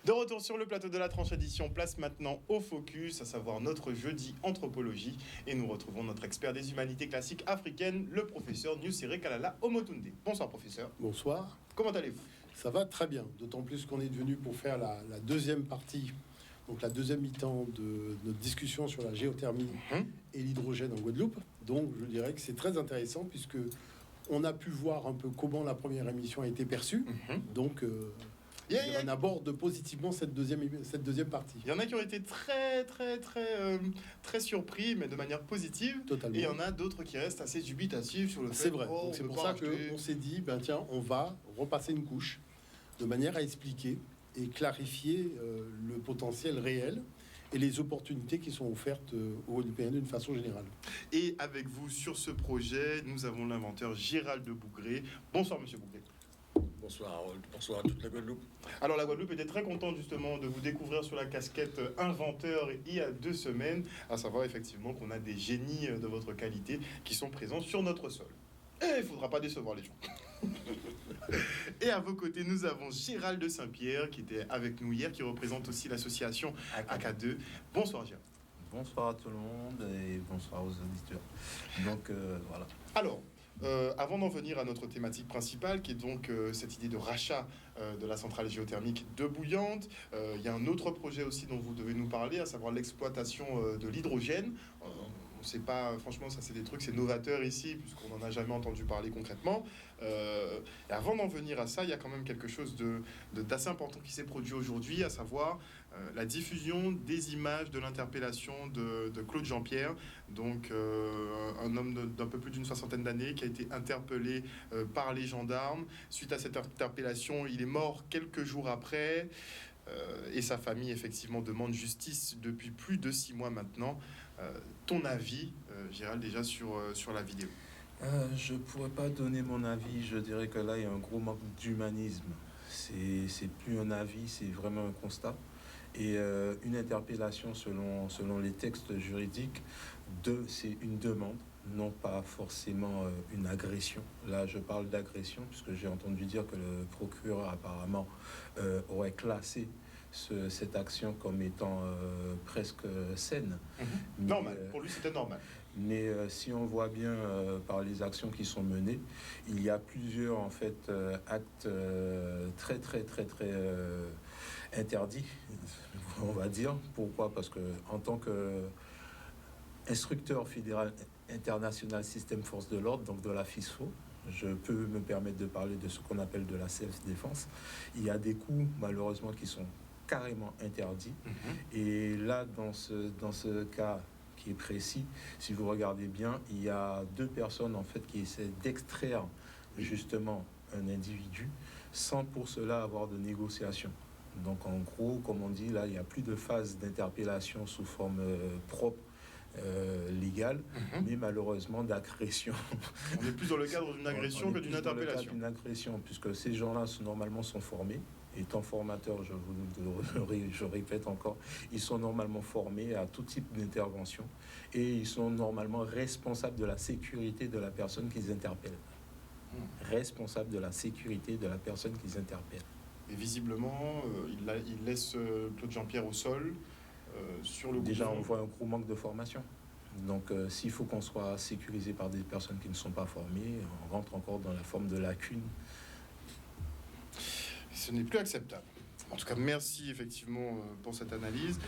De retour sur le plateau de la tranche édition, place maintenant au focus, à savoir notre jeudi anthropologie. Et nous retrouvons notre expert des humanités classiques africaines, le professeur Nusere Kalala Omotunde. Bonsoir professeur. Bonsoir. Comment allez-vous? Ça va très bien, d'autant plus qu'on est venu pour faire la deuxième partie, donc la deuxième mi-temps de notre discussion sur la géothermie et l'hydrogène en Guadeloupe. Donc je dirais que c'est très intéressant puisque on a pu voir un peu comment la première émission a été perçue. Donc on aborde positivement cette deuxième partie. Il y en a qui ont été très surpris, mais de manière positive. Totalement. Et il y en a d'autres qui restent assez dubitatifs sur le fait. C'est vrai. Donc c'est pour ça qu'on s'est dit, tiens, on va repasser une couche de manière à expliquer et clarifier le potentiel réel et les opportunités qui sont offertes aux Guadeloupéens d'une façon générale. Et avec vous sur ce projet, nous avons l'inventeur Gérald de Bougré. Bonsoir Monsieur Bougré. Bonsoir Harold, bonsoir à toute la Guadeloupe. Alors la Guadeloupe était très contente justement de vous découvrir sur la casquette inventeur il y a 2 semaines, à savoir effectivement qu'on a des génies de votre qualité qui sont présents sur notre sol. Et il ne faudra pas décevoir les gens. Et à vos côtés, nous avons Gérald de Saint-Pierre qui était avec nous hier, qui représente aussi l'association AK2. Bonsoir Gérald. Bonsoir à tout le monde et bonsoir aux auditeurs. Donc voilà. Alors, avant d'en venir à notre thématique principale, qui est donc cette idée de rachat de la centrale géothermique de Bouillante, il y a un autre projet aussi dont vous devez nous parler, à savoir l'exploitation de l'hydrogène. On ne sait pas, franchement, ça c'est des trucs, c'est novateur ici, puisqu'on n'en a jamais entendu parler concrètement. Et avant d'en venir à ça, il y a quand même quelque chose d'assez important qui s'est produit aujourd'hui, à savoir la diffusion des images de l'interpellation de Claude Jean-Pierre, donc un homme d'un peu plus d'une 60aine d'années qui a été interpellé par les gendarmes. Suite à cette interpellation, il est mort quelques jours après. Et sa famille, effectivement, demande justice depuis plus de 6 mois maintenant. Ton avis, Gérald, déjà sur la vidéo? Je ne pourrais pas donner mon avis. Je dirais que là, il y a un gros manque d'humanisme. C'est plus un avis, c'est vraiment un constat. Et une interpellation, selon les textes juridiques, c'est une demande, non pas forcément une agression. Là, je parle d'agression, puisque j'ai entendu dire que le procureur, apparemment, aurait classé cette action comme étant presque saine. Normal, pour lui c'était normal. Mais si on voit bien par les actions qui sont menées, il y a plusieurs en fait actes très interdits, on va dire. Pourquoi? Parce que en tant que instructeur fédéral international système force de l'ordre, donc de la FISFO, je peux me permettre de parler de ce qu'on appelle de la self-défense. Il y a des coups malheureusement qui sont carrément interdit. Et là, dans ce cas qui est précis, si vous regardez bien, il y a 2 personnes en fait qui essaient d'extraire justement un individu sans pour cela avoir de négociation. Donc en gros, comme on dit, là, il n'y a plus de phase d'interpellation sous forme propre, légale, mais malheureusement d'agression. On est plus dans le cadre d'une agression que d'une interpellation. D'une agression, puisque ces gens-là normalement sont formés. Étant formateur, je répète encore, ils sont normalement formés à tout type d'intervention et ils sont normalement responsables de la sécurité de la personne qu'ils interpellent. Responsables de la sécurité de la personne qu'ils interpellent. Et visiblement, il laisse Claude Jean-Pierre au sol, sur le Déjà, gouvernement. on voit un gros manque de formation. Donc, s'il faut qu'on soit sécurisé par des personnes qui ne sont pas formées, on rentre encore dans la forme de lacune. Ce n'est plus acceptable. En tout cas, merci effectivement pour cette analyse.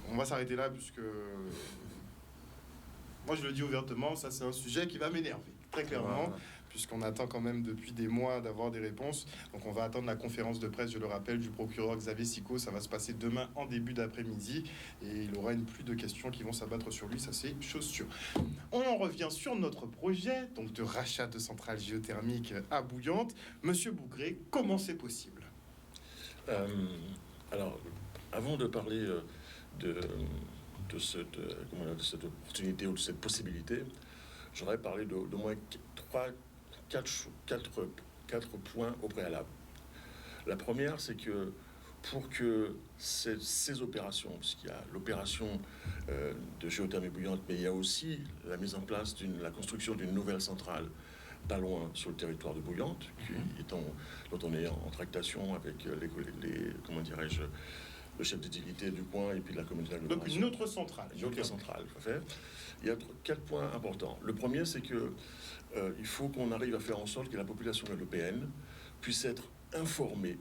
On va s'arrêter là puisque, moi je le dis ouvertement, ça c'est un sujet qui va m'énerver, très clairement, puisqu'on attend quand même depuis des mois d'avoir des réponses. Donc on va attendre la conférence de presse, je le rappelle, du procureur Xavier Sicot. Ça va se passer demain en début d'après-midi et il aura une pluie de questions qui vont s'abattre sur lui, ça c'est chose sûre. On en revient sur notre projet, donc de rachat de centrale géothermique à Bouillante. Monsieur Bougré, comment c'est possible? Alors, avant de parler de cette opportunité ou de cette possibilité, j'aurais parlé d'au moins 4 points au préalable. La première, c'est que pour que ces opérations, puisqu'il y a l'opération de géothermie bouillante, mais il y a aussi la mise en place la construction d'une nouvelle centrale pas loin sur le territoire de Bouillante, dont on est en tractation avec dirais-je, le chef d'utilité du coin et puis de la communauté d'agglomération. Donc une autre centrale. Une autre centrale, tout à fait. Il y a 4 points importants. Le premier, c'est que il faut qu'on arrive à faire en sorte que la population européenne puisse être informée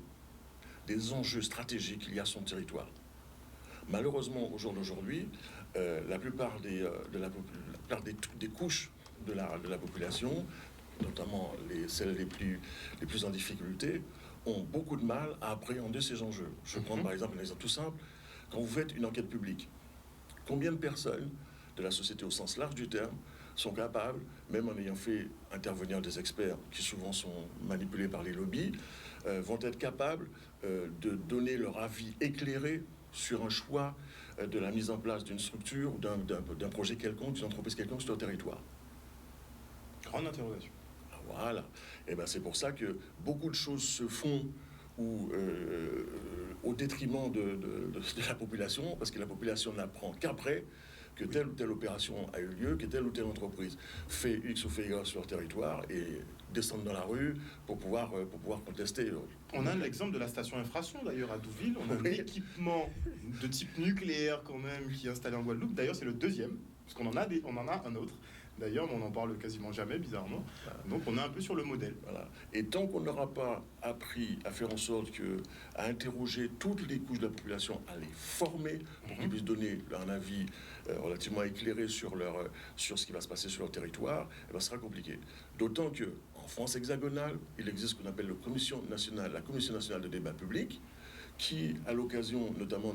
des enjeux stratégiques liés à son territoire. Malheureusement, au jour d'aujourd'hui, la plupart des couches de la population, notamment celles les plus en difficulté, ont beaucoup de mal à appréhender ces enjeux. Je prends par exemple un exemple tout simple. Quand vous faites une enquête publique, combien de personnes de la société au sens large du terme sont capables, même en ayant fait intervenir des experts qui souvent sont manipulés par les lobbies, vont être capables de donner leur avis éclairé sur un choix de la mise en place d'une structure ou d'un projet quelconque, d'une entreprise quelconque sur le territoire. Grande interrogation. Voilà. Et ben c'est pour ça que beaucoup de choses se font au détriment de la population, parce que la population n'apprend qu'après que telle ou telle opération a eu lieu, que telle ou telle entreprise fait X ou fait Y sur leur territoire et descendent dans la rue pour pouvoir contester. On a l'exemple de la station infrason d'ailleurs à Douville. On a un équipement de type nucléaire quand même qui est installé en Guadeloupe. D'ailleurs c'est le deuxième, parce qu'on en a un autre. D'ailleurs, mais on n'en parle quasiment jamais, bizarrement. Donc, on est un peu sur le modèle. Voilà. Et tant qu'on n'aura pas appris à faire en sorte à interroger toutes les couches de la population, à les former pour qu'ils puissent donner un avis relativement éclairé sur ce qui va se passer sur leur territoire, eh ben, ce sera compliqué. D'autant qu'en France hexagonale, il existe ce qu'on appelle la Commission nationale de débat public, qui, à l'occasion notamment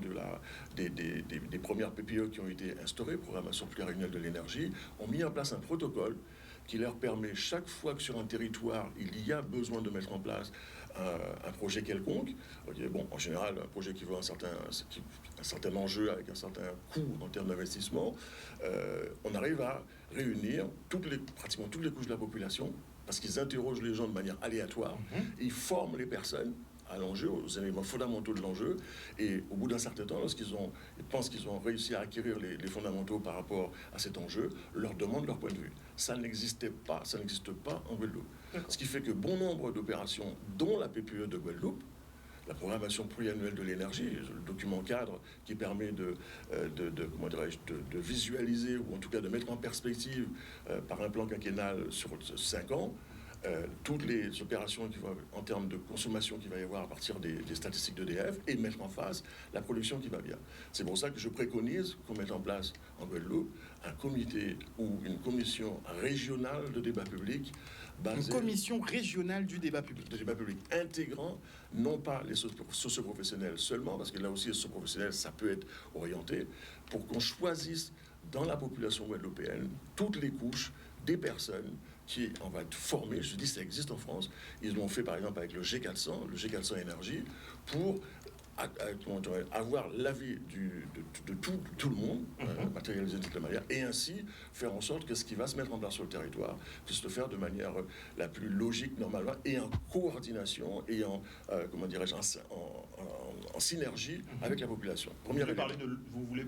des premières PPE qui ont été instaurées, programmation pluriannuelle de l'énergie, ont mis en place un protocole qui leur permet, chaque fois que sur un territoire, il y a besoin de mettre en place un projet quelconque, bon, en général, un projet qui veut un certain enjeu avec un certain coût en termes d'investissement, on arrive à réunir pratiquement toutes les couches de la population, parce qu'ils interrogent les gens de manière aléatoire, ils forment les personnes à l'enjeu, aux éléments fondamentaux de l'enjeu, et au bout d'un certain temps, lorsqu'ils pensent qu'ils ont réussi à acquérir les fondamentaux par rapport à cet enjeu, leur demandent leur point de vue. Ça n'existe pas en Guadeloupe. Ce qui fait que bon nombre d'opérations, dont la PPE de Guadeloupe, la programmation pluriannuelle de l'énergie, le document cadre qui permet de visualiser, ou en tout cas de mettre en perspective par un plan quinquennal sur 5 ans, toutes les opérations en termes de consommation qu'il va y avoir à partir des statistiques d'EDF et mettre en face la production qui va bien. C'est pour ça que je préconise qu'on mette en place en Guadeloupe un comité ou une commission régionale de débat public basée... Une commission régionale du débat public. De débat public intégrant non pas les socioprofessionnels seulement, parce que là aussi les socioprofessionnels, ça peut être orienté, pour qu'on choisisse dans la population guadeloupéenne toutes les couches des personnes qui on va être formés. Je dis ça existe en France. Ils l'ont fait par exemple avec le G400 Énergie, pour avoir l'avis de tout le monde, matérialisé de toute la manière, et ainsi faire en sorte que ce qui va se mettre en place sur le territoire puisse se faire de manière la plus logique normalement, et en coordination, et en synergie avec la population. Vous voulez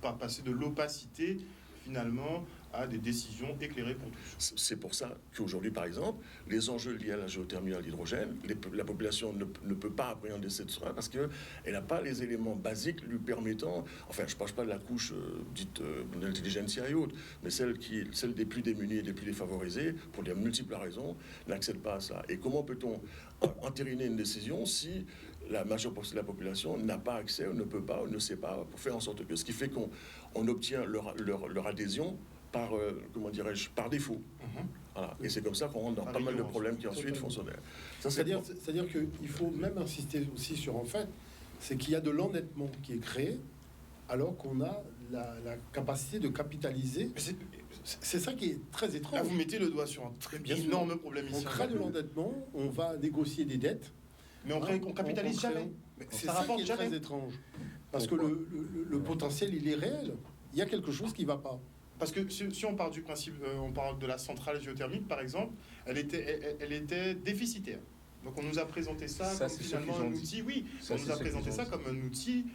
pas passer de l'opacité finalement à des décisions éclairées pour tous. C'est pour ça qu'aujourd'hui, par exemple, les enjeux liés à la géothermie et à l'hydrogène, la population ne peut pas appréhender cette source parce qu'elle n'a pas les éléments basiques lui permettant, enfin, je ne parle pas de la couche dite d'intelligentsia et autres, mais celle des plus démunis et des plus défavorisés, pour de multiples raisons, n'accède pas à ça. Et comment peut-on entériner une décision si la majeure partie de la population n'a pas accès, ou ne peut pas, ou ne sait pas, pour faire en sorte que... Ce qui fait qu'on obtient leur adhésion par défaut. Voilà. Et c'est comme ça qu'on rentre dans pas mal de problèmes qui ensuite font sonner. C'est-à-dire qu'il faut même insister aussi sur un fait, c'est qu'il y a de l'endettement qui est créé, alors qu'on a la capacité de capitaliser. C'est ça qui est très étrange. Là, vous mettez le doigt sur un énorme problème ici. On crée de l'endettement, on va négocier des dettes, mais on capitalise jamais. C'est ça qui est très étrange. Parce que le potentiel, il est réel. Il y a quelque chose qui ne va pas. Parce que si on part du principe, on parle de la centrale géothermique, par exemple, elle était déficitaire. Donc on nous a présenté ça comme finalement un outil, on nous a présenté ça comme un outil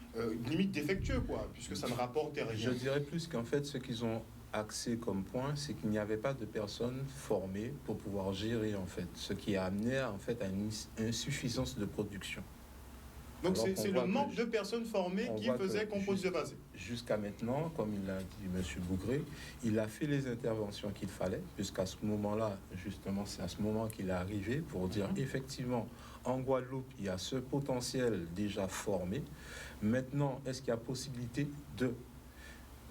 limite défectueux, quoi, puisque ça ne rapportait rien. Je dirais plus qu'en fait, ce qu'ils ont axé comme point, c'est qu'il n'y avait pas de personnes formées pour pouvoir gérer, en fait, ce qui a amené en fait à une insuffisance de production. Donc c'est le manque de personnes formées qui faisait qu'on puisse se passer. Jusqu'à maintenant, comme il l'a dit M. Bougré, il a fait les interventions qu'il fallait, puisqu'à ce moment-là, justement, c'est à ce moment qu'il est arrivé pour dire effectivement, en Guadeloupe, il y a ce potentiel déjà formé. Maintenant, est-ce qu'il y a possibilité de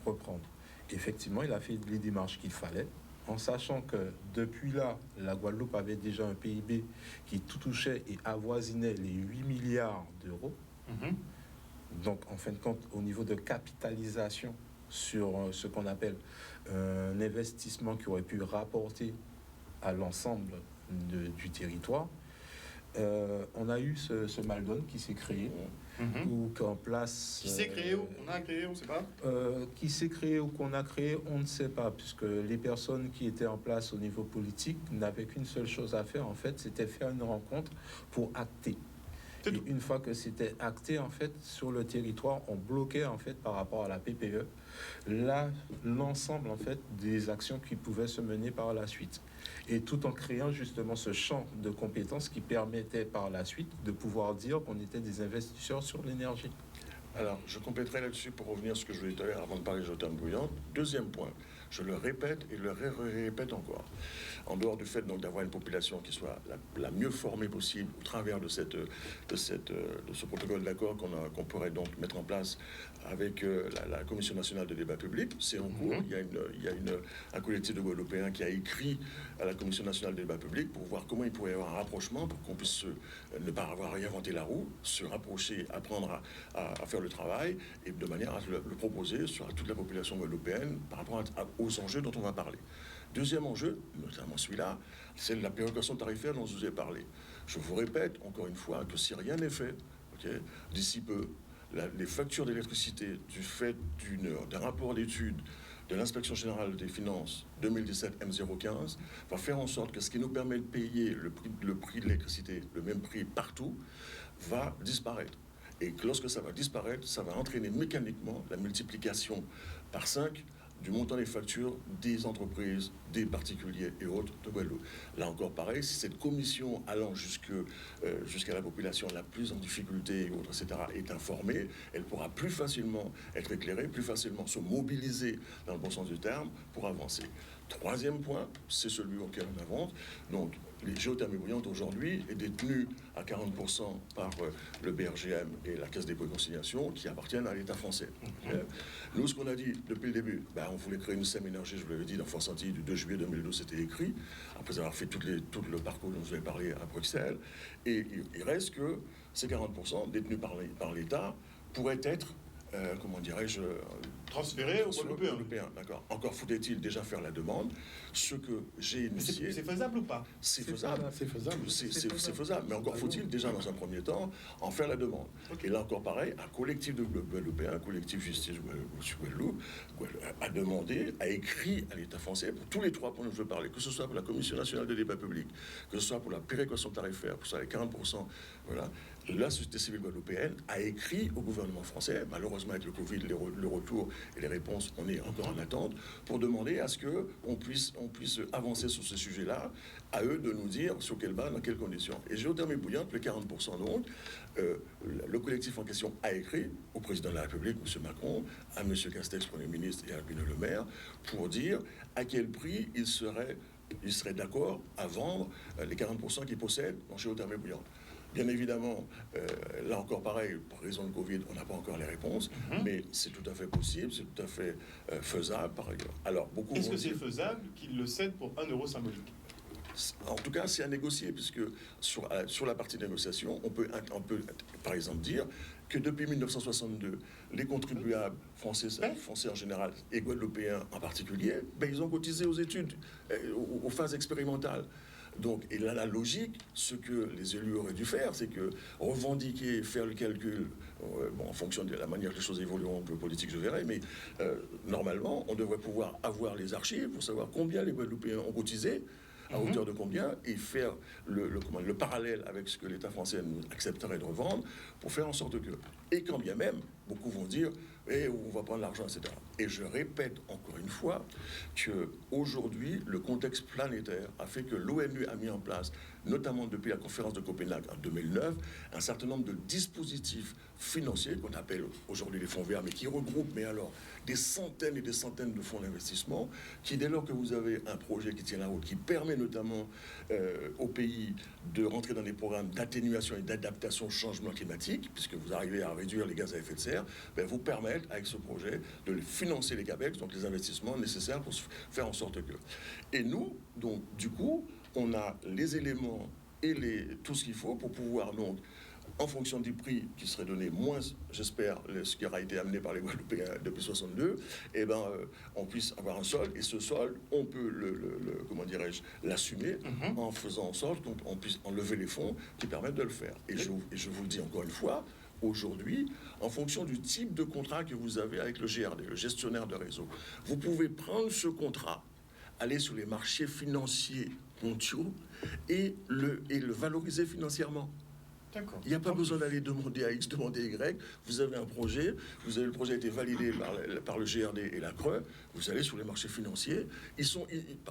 reprendre? Effectivement, il a fait les démarches qu'il fallait, en sachant que depuis là, la Guadeloupe avait déjà un PIB qui tout touchait et avoisinait les 8 milliards d'euros. Donc, en fin de compte, au niveau de capitalisation sur ce qu'on appelle un investissement qui aurait pu rapporter à l'ensemble du territoire, on a eu ce Maldon qui s'est créé, ou qu'en place... Qui s'est créé ou qu'on a créé, on ne sait pas. Qui s'est créé ou qu'on a créé, on ne sait pas, puisque les personnes qui étaient en place au niveau politique n'avaient qu'une seule chose à faire, en fait, c'était faire une rencontre pour acter. Et une fois que c'était acté, en fait, sur le territoire, on bloquait, en fait, par rapport à la PPE, là, l'ensemble, en fait, des actions qui pouvaient se mener par la suite. Et tout en créant, justement, ce champ de compétences qui permettait, par la suite, de pouvoir dire qu'on était des investisseurs sur l'énergie. Alors, je compléterai là-dessus pour revenir à ce que je voulais dire avant de parler de géothermie bouillante. Deuxième point, je le répète et le répète encore. En dehors du fait donc d'avoir une population qui soit la mieux formée possible au travers de ce protocole d'accord qu'on pourrait donc mettre en place avec la Commission nationale de débat public, c'est en cours. Il y a un collectif de Guadeloupéens qui a écrit à la Commission nationale de débat public pour voir comment il pourrait y avoir un rapprochement pour qu'on puisse ne pas avoir réinventé la roue, se rapprocher, apprendre à faire le travail et de manière à le proposer sur toute la population guadeloupéenne par rapport aux enjeux dont on va parler. Deuxième enjeu, notamment celui-là, c'est la péréquation tarifaire dont je vous ai parlé. Je vous répète encore une fois que si rien n'est fait, d'ici peu, les factures d'électricité du fait d'un rapport d'étude de l'inspection générale des finances 2017 M015 va faire en sorte que ce qui nous permet de payer le prix de l'électricité, le même prix partout, va disparaître. Et que lorsque ça va disparaître, ça va entraîner mécaniquement la multiplication par 5 du montant des factures des entreprises, des particuliers et autres de Guadeloupe. Là encore pareil, si cette commission allant jusqu'à la population la plus en difficulté, etc., est informée, elle pourra plus facilement être éclairée, plus facilement se mobiliser dans le bon sens du terme pour avancer. Troisième point, c'est celui auquel on avance. Donc, les géothermies bouillantes aujourd'hui est détenue à 40% par le BRGM et la Caisse des dépôts et consignations qui appartiennent à l'État français. Nous, ce qu'on a dit depuis le début, on voulait créer une SEM énergie, je vous l'avais dit, dans Force Antilles du 2 juillet 2012, c'était écrit, après avoir fait tout le parcours dont je vous ai parlé à Bruxelles. Et il reste que ces 40% détenus par l'État pourraient être transféré aux Guadeloupéens. D'accord. Encore faut-il déjà faire la demande. Ce que j'ai initié... C'est faisable ou pas? C'est faisable. C'est faisable. Mais encore faut-il déjà, dans un premier temps, en faire la demande. Et là encore pareil, un collectif de Guadeloupéens, un collectif Justice Guadeloupe, a demandé, a écrit à l'État français, pour tous les 3 points dont je veux parler, que ce soit pour la Commission nationale de débat public, que ce soit pour la péréquation tarifaire, pour ça les 40%, voilà. La société civile guadeloupéenne a écrit au gouvernement français, malheureusement avec le Covid, le retour et les réponses, on est encore en attente, pour demander à ce qu'on puisse avancer sur ce sujet-là, à eux de nous dire sur quelle base, dans quelles conditions. Et géothermie bouillante, les 40% donc, le collectif en question a écrit au président de la République, M. Macron, à M. Castex, Premier ministre, et à Bruno Le Maire, pour dire à quel prix il serait d'accord à vendre les 40% qu'ils possèdent en géothermie bouillante. Bien évidemment, là encore pareil, pour raison de Covid, on n'a pas encore les réponses, mais c'est tout à fait possible, c'est tout à fait faisable par ailleurs. Alors, est-ce que c'est faisable qu'ils le cèdent pour 1 euro symbolique? En tout cas, c'est à négocier, puisque sur la partie négociation, on peut par exemple dire que depuis 1962, les contribuables français en général et guadeloupéens en particulier, ils ont cotisé aux études, aux phases expérimentales. Donc, et là, la logique, ce que les élus auraient dû faire, c'est que revendiquer, faire le calcul, en fonction de la manière que les choses évolueront, peu politique, je verrai, mais normalement, on devrait pouvoir avoir les archives pour savoir combien les Guadeloupéens ont cotisé, à hauteur de combien, et faire le parallèle avec ce que l'État français nous accepterait de revendre, pour faire en sorte que, et quand bien même, beaucoup vont dire, et où on va prendre l'argent, etc. Et je répète encore une fois que aujourd'hui, le contexte planétaire a fait que l'ONU a mis en place, notamment depuis la conférence de Copenhague en 2009, un certain nombre de dispositifs financiers qu'on appelle aujourd'hui les fonds verts, mais qui regroupent, mais alors, des centaines et des centaines de fonds d'investissement qui, dès lors que vous avez un projet qui tient la route, qui permet notamment au pays de rentrer dans des programmes d'atténuation et d'adaptation au changement climatique, puisque vous arrivez à réduire les gaz à effet de serre, ben vous permettent, avec ce projet, de financer les CAPEX, donc les investissements nécessaires pour faire en sorte que... Et nous, donc, du coup, on a les éléments et tout ce qu'il faut pour pouvoir, donc, en fonction du prix qui serait donné, moins, j'espère, ce qui aura été amené par les Guadeloupéens depuis 62, eh ben, on puisse avoir un sol, et ce sol, on peut comment dirais-je, l'assumer en faisant en sorte qu'on puisse enlever les fonds qui permettent de le faire. Et je vous le dis encore une fois, aujourd'hui, en fonction du type de contrat que vous avez avec le GRD, le gestionnaire de réseau, vous pouvez prendre ce contrat, aller sur les marchés financiers mondiaux et le valoriser financièrement. D'accord. Il n'y a pas besoin d'aller demander à X, demander à Y. Vous avez un projet, le projet a été validé par le GRD et la CRE, vous allez sur les marchés financiers.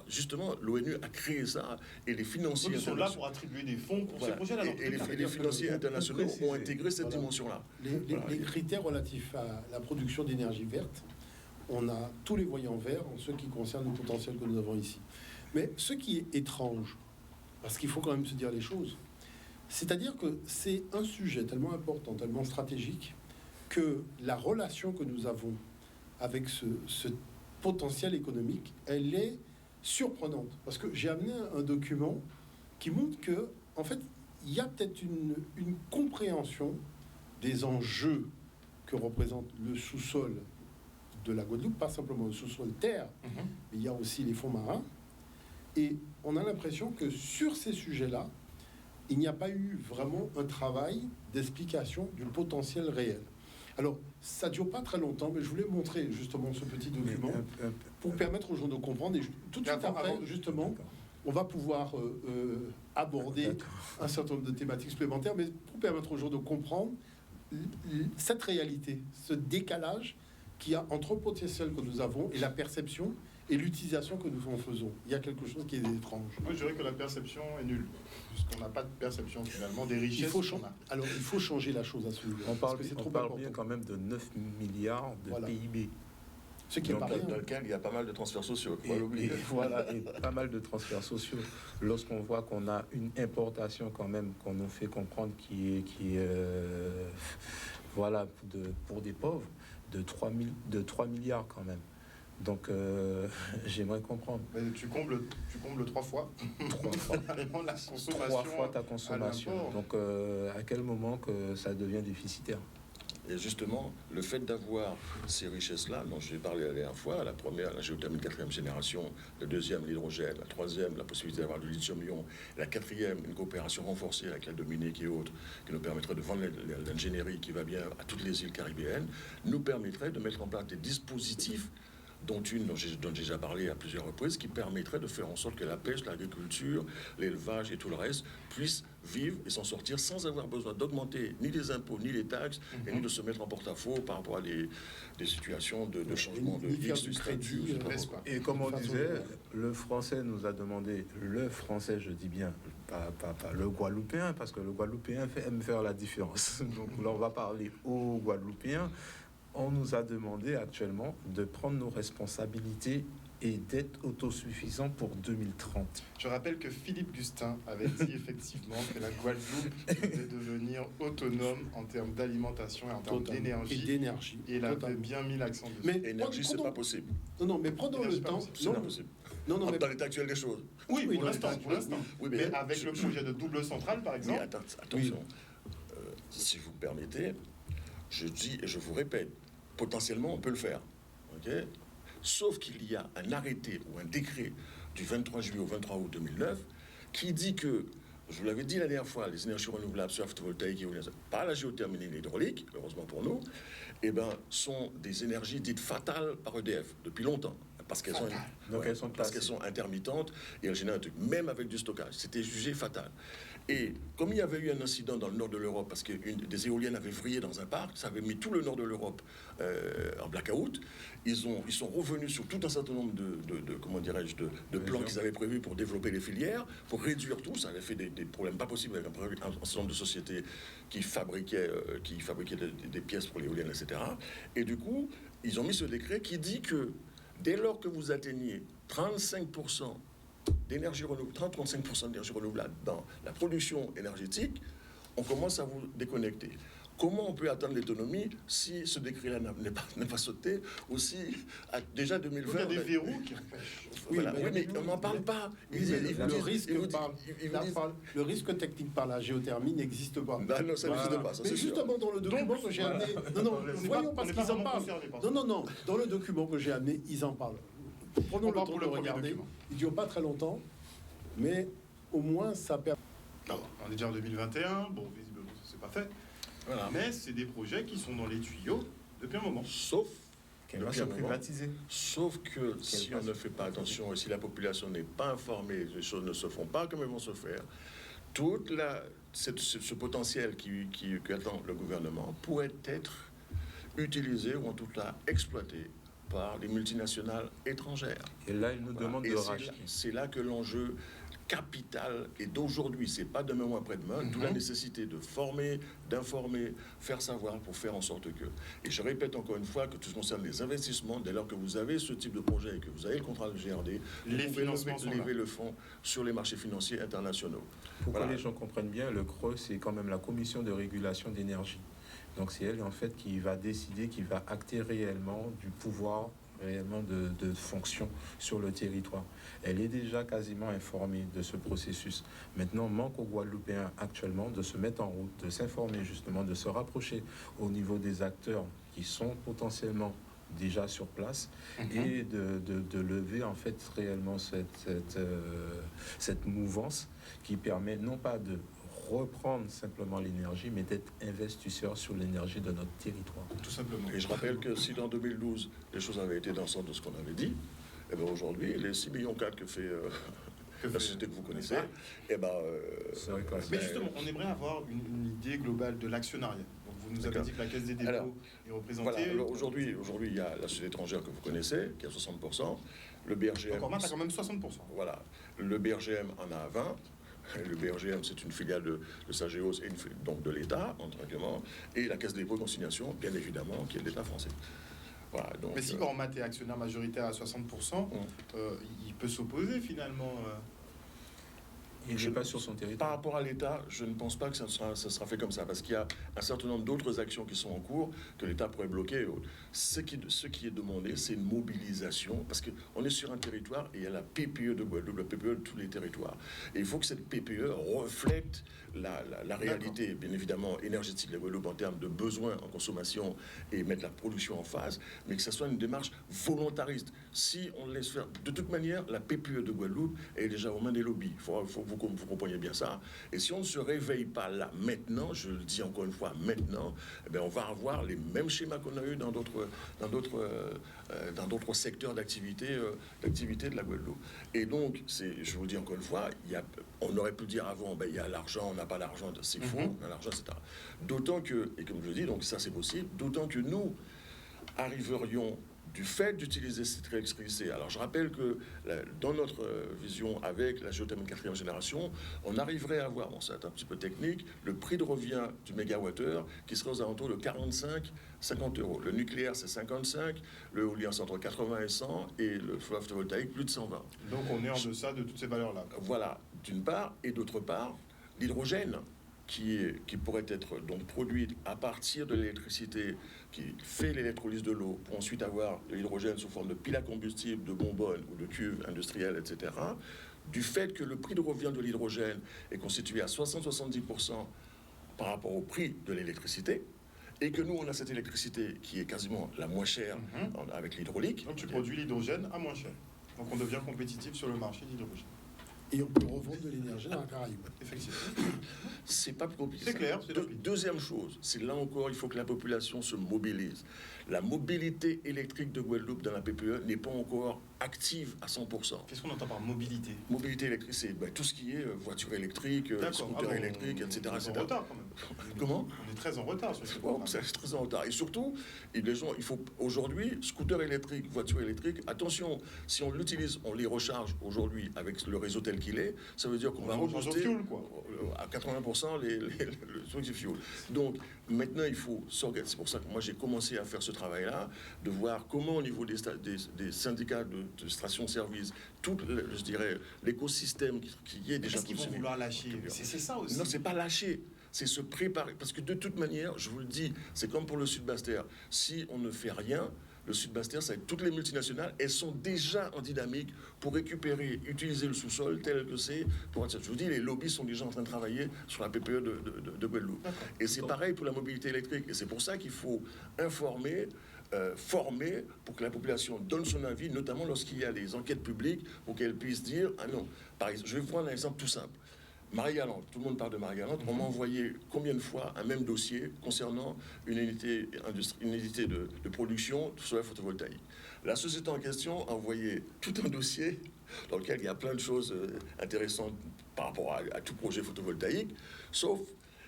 Justement, l'ONU a créé ça, et les financiers ils sont là pour attribuer des fonds pour ces projets-là. Et les financiers internationaux ont intégré cette dimension-là. Les critères relatifs à la production d'énergie verte, on a tous les voyants verts en ce qui concerne le potentiel que nous avons ici. Mais ce qui est étrange, parce qu'il faut quand même se dire les choses, c'est-à-dire que c'est un sujet tellement important, tellement stratégique, que la relation que nous avons avec ce potentiel économique, elle est surprenante. Parce que j'ai amené un document qui montre que, en fait, il y a peut-être une compréhension des enjeux que représente le sous-sol de la Guadeloupe, pas simplement le sous-sol terre, mais il y a aussi les fonds marins. Et on a l'impression que sur ces sujets-là, il n'y a pas eu vraiment un travail d'explication du potentiel réel. Alors, ça ne dure pas très longtemps, mais je voulais montrer justement ce petit document pour permettre aux gens de comprendre. Et tout de suite après, justement, on va pouvoir aborder un certain nombre de thématiques supplémentaires, mais pour permettre aux gens de comprendre cette réalité, ce décalage qu'il y a entre le potentiel que nous avons et la perception et l'utilisation que nous en faisons. Il y a quelque chose qui est étrange. Moi, je dirais que la perception est nulle, puisqu'on n'a pas de perception finalement des richesses qu'on a. Alors, il faut changer la chose à ce niveau. On parle bien quand même de 9 milliards de PIB. Ce qui est dans lequel il y a pas mal de transferts sociaux. Et pas mal de transferts sociaux. Lorsqu'on voit qu'on a une importation quand même, qu'on nous fait comprendre qui est pour des pauvres, de 3 milliards quand même. Donc, j'aimerais comprendre. Mais tu combles 3 fois. 3 fois. La consommation 3 fois ta consommation. Donc, à quel moment que ça devient déficitaire? Et justement, le fait d'avoir ces richesses-là, dont j'ai parlé la dernière fois, la première, la géothermie de 4e génération, la deuxième, l'hydrogène, la troisième, la possibilité d'avoir du lithium-ion, la quatrième, une coopération renforcée avec la Dominique et autres, qui nous permettrait de vendre l'ingénierie qui va bien à toutes les îles caribéennes, nous permettrait de mettre en place des dispositifs dont j'ai déjà parlé à plusieurs reprises, qui permettrait de faire en sorte que la pêche, l'agriculture, l'élevage et tout le reste puissent vivre et s'en sortir sans avoir besoin d'augmenter ni les impôts, ni les taxes, et ni de se mettre en porte-à-faux par rapport à des situations de changement de vie, du statut. Et comme on disait, le français nous a demandé, le français, je dis bien, pas le guadeloupéen, parce que le guadeloupéen aime faire la différence. Donc là, on va parler aux Guadeloupéens. On nous a demandé actuellement de prendre nos responsabilités et d'être autosuffisant pour 2030. Je rappelle que Philippe Gustin avait dit effectivement que la Guadeloupe devait devenir autonome en termes d'alimentation et en termes d'énergie. Et il avait bien mis l'accent dessus. Mais énergie, c'est pas possible. Non, mais prenons le temps. C'est pas possible. Non, mais dans l'état actuel des choses. Oui, pour l'instant. Oui, mais avec le projet de double centrale, par exemple. Mais attention, si vous permettez, je dis et je vous répète, potentiellement, on peut le faire. Okay, sauf qu'il y a un arrêté ou un décret du 23 juillet au 23 août 2009 qui dit que, je vous l'avais dit la dernière fois, les énergies renouvelables, soit photovoltaïques, pas la géothermie et l'hydraulique, heureusement pour nous, sont des énergies dites fatales par EDF depuis longtemps. parce qu'elles sont, Donc elles sont parce qu'elles sont intermittentes et elles génèrent un truc, même avec du stockage. C'était jugé fatal. Et comme il y avait eu un incident dans le nord de l'Europe, parce que des éoliennes avaient vrillé dans un parc, ça avait mis tout le nord de l'Europe en blackout, ils sont revenus sur tout un certain nombre comment dirais-je, de plans qu'ils avaient prévus pour développer les filières, pour réduire tout. Ça avait fait des problèmes pas possibles avec un certain nombre de sociétés qui fabriquaient des pièces pour l'éolienne, etc. Et du coup, ils ont mis ce décret qui dit que dès lors que vous atteignez 35% d'énergie renouvelable, 30-35% d'énergie renouvelable dans la production énergétique, on commence à vous déconnecter. Comment on peut atteindre l'autonomie si ce décret-là n'est pas sauté aussi déjà 2020? Il y a des verrous qui empêchent. Voilà. Oui, mais on n'en parle pas. Le risque technique par la géothermie n'existe pas. Non, ça n'existe pas. Ça, mais justement, dans le document que j'ai amené... Non, voyons parce qu'ils en parlent. Non, dans le document que j'ai amené, ils en parlent. Prenons le temps de regarder. Il ne dure pas très longtemps, mais au moins ça permet... On est déjà en 2021, bon, visiblement, ça s'est pas fait. Voilà. Mais c'est des projets qui sont dans les tuyaux depuis un moment. Sauf privatisé. Sauf que si on ne fait pas attention et si la population n'est pas informée, les choses ne se font pas comme elles vont se faire, ce potentiel qu'attend le gouvernement pourrait être utilisé ou en tout cas exploité par les multinationales étrangères. Et là, ils nous demandent de racheter. C'est là que l'enjeu capital est d'aujourd'hui, c'est pas demain ou après-demain, d'où la nécessité de former, d'informer, faire savoir pour faire en sorte que... Et je répète encore une fois que tout ce qui concerne les investissements, dès lors que vous avez ce type de projet et que vous avez le contrat de GRD, vous pouvez lever le fonds sur les marchés financiers internationaux. Pour que les gens comprennent bien, le CRE, c'est quand même la Commission de régulation d'énergie. Donc c'est elle, en fait, qui va décider, qui va acter réellement du pouvoir réellement de fonction sur le territoire. Elle est déjà quasiment informée de ce processus. Maintenant, manque aux Guadeloupéens actuellement de se mettre en route, de s'informer justement, de se rapprocher au niveau des acteurs qui sont potentiellement déjà sur place et de lever en fait réellement cette mouvance qui permet non pas de reprendre simplement l'énergie, mais d'être investisseur sur l'énergie de notre territoire. Tout simplement. Et je rappelle que si dans 2012, les choses avaient été dans le sens de ce qu'on avait dit, et bien aujourd'hui, les 6,4 millions que fait la société que vous connaissez, et ben... mais justement, on aimerait avoir une idée globale de l'actionnariat. Donc vous nous avez dit que la Caisse des dépôts est représentée... Voilà, aujourd'hui, il y a la société étrangère que vous connaissez, qui a 60%, le BRGM... Encore moins, tu as quand même 60%. Voilà, le BRGM en a 20%, le BRGM, c'est une filiale de Sageos, et donc de l'État, en règlement, et la Caisse des dépôts et consignations, bien évidemment, qui est l'État français. Voilà, donc, mais si Ormat est actionnaire majoritaire à 60%, il peut s'opposer finalement. Il n'est pas sur son territoire. Par rapport à l'État, je ne pense pas que ça sera fait comme ça, parce qu'il y a un certain nombre d'autres actions qui sont en cours que l'État pourrait bloquer. Ce qui est demandé, c'est une mobilisation, parce qu'on est sur un territoire et il y a la PPE de Guadeloupe, la PPE de tous les territoires. Et il faut que cette PPE reflète la réalité, bien évidemment, énergétique de la Guadeloupe en termes de besoins en consommation et mettre la production en phase, mais que ça soit une démarche volontariste. Si on laisse faire, de toute manière, la PPE de Guadeloupe est déjà aux mains des lobbies. Vous compreniez bien ça. Et si on ne se réveille pas là, maintenant, je le dis encore une fois, maintenant, eh bien, on va avoir les mêmes schémas qu'on a eu dans d'autres secteurs d'activité de la Guadeloupe. Et donc, je vous le dis encore une fois, on aurait pu dire avant, il y a l'argent, on n'a pas l'argent, c'est faux, on a l'argent, etc. D'autant que, et comme je le dis, donc ça c'est possible, d'autant que nous arriverions du fait d'utiliser cette électricité. Alors je rappelle que dans notre vision avec la géothermie 4e génération, on arriverait à avoir, bon c'est un petit peu technique, le prix de revient du mégawattheure qui serait aux alentours de 45-50 euros. Le nucléaire c'est 55, le éolien c'est entre 80 et 100 et le photovoltaïque plus de 120. Donc on est en deçà de toutes ces valeurs-là. Voilà, d'une part, et d'autre part, l'hydrogène qui pourrait être donc produite à partir de l'électricité qui fait l'électrolyse de l'eau pour ensuite avoir de l'hydrogène sous forme de pile à combustible, de bonbonne ou de cuve industrielle, etc. Du fait que le prix de revient de l'hydrogène est constitué à 60-70% par rapport au prix de l'électricité, et que nous, on a cette électricité qui est quasiment la moins chère avec l'hydraulique. Donc tu produis l'hydrogène à moins cher. Donc on devient compétitif sur le marché de l'hydrogène. Et on peut revendre de l'énergie dans la Caraïbe. Effectivement. C'est pas plus compliqué. C'est clair, c'est rapide. Deuxième chose, c'est là encore, il faut que la population se mobilise. La mobilité électrique de Guadeloupe dans la PPE n'est pas encore active à 100%. Qu'est-ce qu'on entend par mobilité? Mobilité électrique, c'est tout ce qui est voiture électrique, scooter électrique, etc. On est en retard quand même. Comment? On est très en retard sur ce Bon, point. c'est très en retard. Et surtout, les gens, il faut aujourd'hui, scooter électrique, voiture électrique, attention, si on l'utilise, on les recharge aujourd'hui avec le réseau tel qu'il est, ça veut dire qu'on va recharge au rebooster fioul, quoi. à 80% le truc du fioul. Donc maintenant, il faut s'organiser. C'est pour ça que moi j'ai commencé à faire ce travail-là, de voir comment au niveau des syndicats de station-service, tout, je dirais, l'écosystème qui est déjà Est-ce qu'ils vont fonctionné. vouloir lâcher? C'est ça aussi. Non, c'est pas lâcher, c'est se préparer. Parce que de toute manière, je vous le dis, c'est comme pour le Sud-Bastère. Si on ne fait rien, le Sud-Bastère, c'est toutes les multinationales, elles sont déjà en dynamique pour récupérer, utiliser le sous-sol tel que c'est. Je vous dis, les lobbies sont déjà en train de travailler sur la PPE de Guadeloupe. Et c'est pareil pour la mobilité électrique. Et c'est pour ça qu'il faut informer, former pour que la population donne son avis, notamment lorsqu'il y a des enquêtes publiques, pour qu'elle puisse dire, ah non, par exemple, je vais vous prendre un exemple tout simple. Marie-Galante, tout le monde parle de Marie-Galante. On m'a envoyé combien de fois un même dossier concernant une unité de production solaire photovoltaïque. La société en question a envoyé tout un dossier dans lequel il y a plein de choses intéressantes par rapport à tout projet photovoltaïque, sauf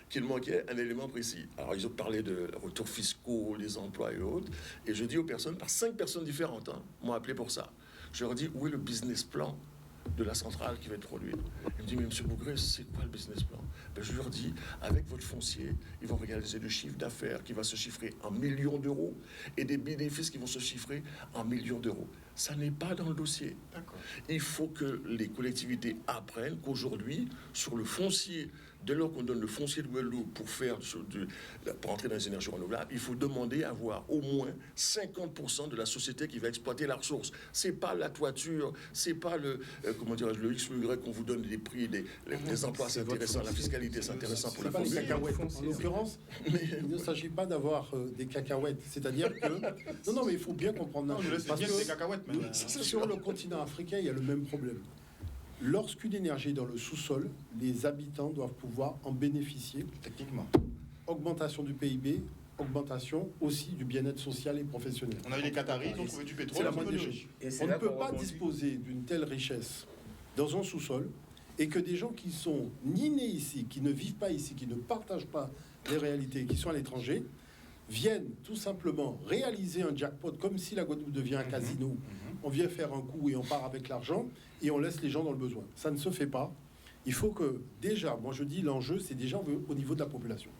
qu'il manquait un élément précis. Alors, ils ont parlé de retours fiscaux, des emplois et autres, et je dis aux personnes, par 5 personnes différentes, m'ont appelé pour ça. Je leur dis, où est le business plan de la centrale qui va être produite? Il me dit, mais M. Bougré, c'est quoi le business plan? Je leur dis, avec votre foncier, ils vont réaliser du chiffre d'affaires qui va se chiffrer en millions d'euros et des bénéfices qui vont se chiffrer en millions d'euros. Ça n'est pas dans le dossier. Il faut que les collectivités apprennent qu'aujourd'hui, sur le foncier, dès lors qu'on donne le foncier de Guadeloupe pour entrer dans les énergies renouvelables, il faut demander à avoir au moins 50% de la société qui va exploiter la ressource. C'est pas la toiture, c'est pas le X ou Y qu'on vous donne des prix, des emplois, c'est intéressant, la fiscalité, c'est intéressant pour la pas les famille. cacahuètes. En l'occurrence, il ne s'agit pas d'avoir des cacahuètes. C'est-à-dire que... Non, mais il faut bien comprendre. Non, je laisse parce dire que des cacahuètes. Mais sur le continent africain, il y a le même problème. Lorsqu'une énergie est dans le sous-sol, les habitants doivent pouvoir en bénéficier. techniquement. Augmentation du PIB, augmentation aussi du bien-être social et professionnel. On a eu les Qataris, ils ont trouvé du pétrole. C'est la ils sont moindre des devenus choses. riches. On ne peut pas disposer d'une telle richesse dans un sous-sol et que des gens qui sont ni nés ici, qui ne vivent pas ici, qui ne partagent pas les réalités, qui sont à l'étranger, viennent tout simplement réaliser un jackpot comme si la Guadeloupe devient un casino. On vient faire un coup et on part avec l'argent et on laisse les gens dans le besoin. Ça ne se fait pas. Il faut que déjà, moi je dis l'enjeu, c'est déjà au niveau de la population.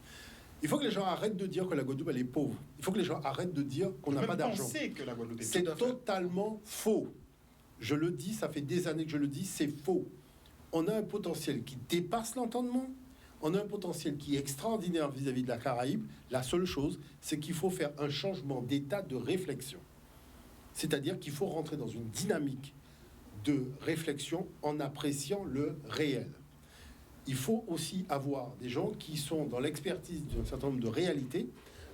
Il faut que les gens arrêtent de dire que la Guadeloupe elle est pauvre. Il faut que les gens arrêtent de dire qu'on n'a pas d'argent. Que la Guadeloupe est C'est totalement faux. Je le dis, ça fait des années que je le dis, c'est faux. On a un potentiel qui dépasse l'entendement. On a un potentiel qui est extraordinaire vis-à-vis de la Caraïbe. La seule chose, c'est qu'il faut faire un changement d'état de réflexion. C'est-à-dire qu'il faut rentrer dans une dynamique de réflexion en appréciant le réel. Il faut aussi avoir des gens qui sont dans l'expertise d'un certain nombre de réalités,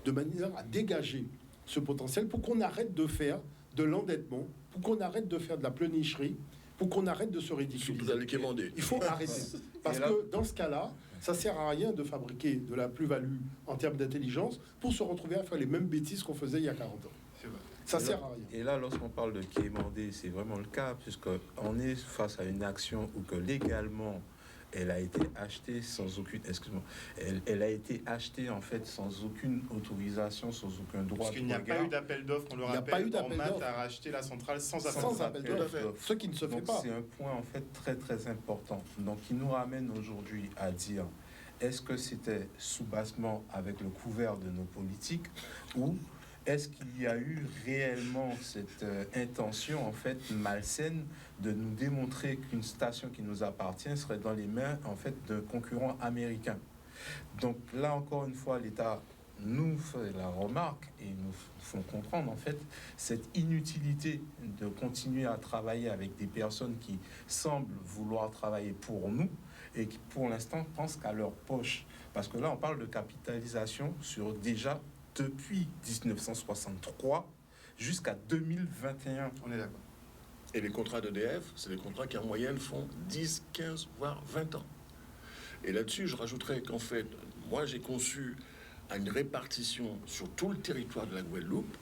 de manière à dégager ce potentiel pour qu'on arrête de faire de l'endettement, pour qu'on arrête de faire de la pleurnicherie, pour qu'on arrête de se ridiculiser. Surtout dans les quémandés. Il faut arrêter. Parce que dans ce cas-là, ça sert à rien de fabriquer de la plus-value en termes d'intelligence pour se retrouver à faire les mêmes bêtises qu'on faisait il y a 40 ans. Ça sert à rien. Et là, lorsqu'on parle de quémander, c'est vraiment le cas, puisqu'on est face à une action où que légalement, elle a été achetée sans aucune... Excuse-moi. Elle a été achetée, en fait, sans aucune autorisation, sans aucun droit. Parce qu'il n'y a pas eu d'appel d'offre, on le rappelle. Ormat a racheté la centrale sans appel d'offre. Ce qui ne se fait pas. C'est un point, en fait, très, très important. Donc, qui nous ramène aujourd'hui à dire, est-ce que c'était sous-bassement avec le couvert de nos politiques ou est-ce qu'il y a eu réellement cette intention, en fait, malsaine de nous démontrer qu'une station qui nous appartient serait dans les mains, en fait, d'un concurrent américain? Donc là, encore une fois, l'État nous fait la remarque et nous font comprendre, en fait, cette inutilité de continuer à travailler avec des personnes qui semblent vouloir travailler pour nous et qui, pour l'instant, pensent qu'à leur poche. Parce que là, on parle de capitalisation sur déjà depuis 1963 jusqu'à 2021. On est d'accord. Et les contrats d'EDF, c'est des contrats qui en moyenne font 10, 15, voire 20 ans. Et là-dessus, je rajouterais qu'en fait, moi j'ai conçu une répartition sur tout le territoire de la Guadeloupe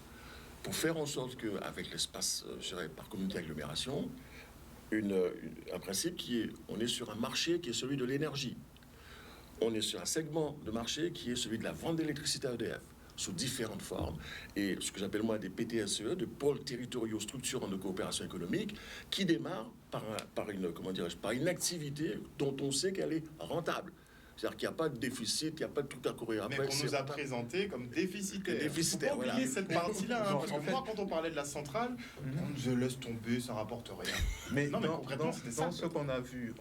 pour faire en sorte qu'avec l'espace, je dirais, par communauté d'agglomération, un principe qui est, on est sur un marché qui est celui de l'énergie. On est sur un segment de marché qui est celui de la vente d'électricité à EDF, sous différentes formes, et ce que j'appelle moi des PTSE, de pôles territoriaux structurants de coopération économique, qui démarrent par une activité dont on sait qu'elle est rentable. C'est-à-dire qu'il n'y a pas de déficit, il n'y a pas de truc à courir après. Mais qu'on nous a présenté comme déficitaire. Déficitaire, faut pas oublier cette partie-là, hein, parce en que fait, moi, quand on parlait de la centrale, on se laisse tomber, ça rapporte rien. Mais, Non, mais dans, concrètement, dans- c'était dans ça. ce qu'on a vu,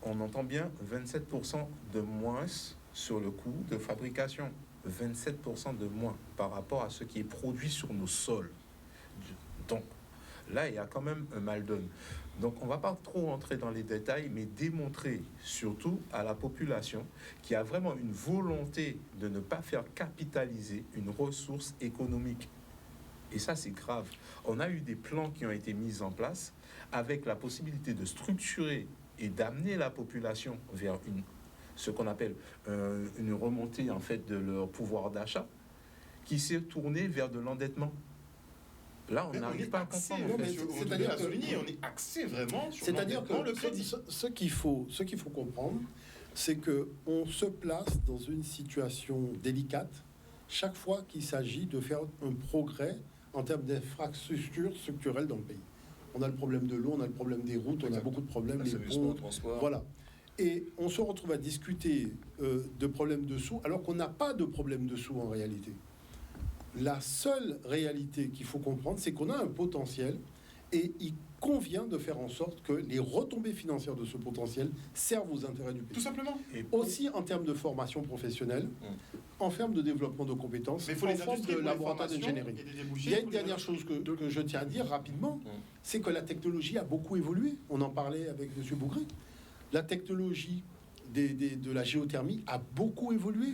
on entend bien 27% de moins sur le coût de fabrication. 27% de moins par rapport à ce qui est produit sur nos sols. Donc là, il y a quand même un mal donne. Donc on ne va pas trop entrer dans les détails, mais démontrer surtout à la population qu'il y a vraiment une volonté de ne pas faire capitaliser une ressource économique. Et ça, c'est grave. On a eu des plans qui ont été mis en place avec la possibilité de structurer et d'amener la population vers ce qu'on appelle une remontée en fait de leur pouvoir d'achat, qui s'est tournée vers de l'endettement. Là, on n'arrive pas à comprendre. En fait. C'est-à-dire à souligner, on est axé vraiment sur C'est-à-dire que le crédit. ce qu'il faut comprendre, c'est qu'on se place dans une situation délicate chaque fois qu'il s'agit de faire un progrès en termes d'infrastructures structurelles dans le pays. On a le problème de l'eau, on a le problème des routes, on a beaucoup de problèmes, les ponts, transport. voilà. Et on se retrouve à discuter de problèmes de sous, alors qu'on n'a pas de problème de sous en réalité. La seule réalité qu'il faut comprendre, c'est qu'on a un potentiel et il convient de faire en sorte que les retombées financières de ce potentiel servent aux intérêts du pays. Tout simplement. Et Aussi en termes de formation professionnelle, en termes de développement de compétences, Mais il faut en les forme industries de pour les laboratoire formations d'ingénierie. et des débouchés. Il y a une pour les dernière chose que je tiens à dire rapidement, c'est que la technologie a beaucoup évolué. On en parlait avec M. Bougré. La technologie de la géothermie a beaucoup évolué.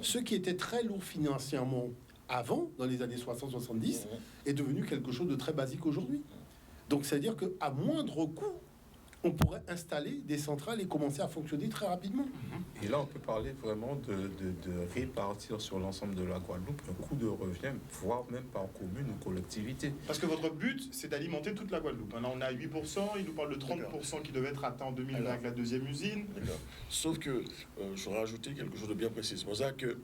Ce qui était très lourd financièrement avant, dans les années 60-70, est devenu quelque chose de très basique aujourd'hui. Donc, c'est-à-dire qu'à moindre coût, on pourrait installer des centrales et commencer à fonctionner très rapidement. Et là, on peut parler vraiment de répartir sur l'ensemble de la Guadeloupe un coût de revient, voire même par commune ou collectivité. Parce que votre but, c'est d'alimenter toute la Guadeloupe. Là, on est à 8%, il nous parle de 30% qui devait être atteint en 2020 avec la deuxième usine. D'accord. Sauf que je voudrais rajouter quelque chose de bien précis. C'est pour ça que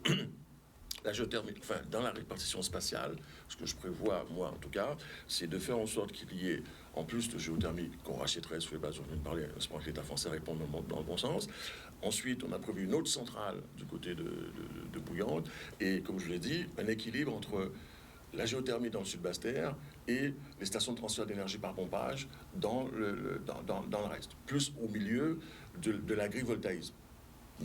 la géothermie, enfin, dans la répartition spatiale, ce que je prévois, moi en tout cas, c'est de faire en sorte qu'il y ait, en plus de géothermie qu'on rachèterait sur les bases dont je viens de parler, j'espère que l'État français répond dans le bon sens. Ensuite, on a prévu une autre centrale du côté de Bouillante, et comme je l'ai dit, un équilibre entre la géothermie dans le sud Basse-Terre et les stations de transfert d'énergie par pompage dans le reste, plus au milieu de l'agrivoltaïsme.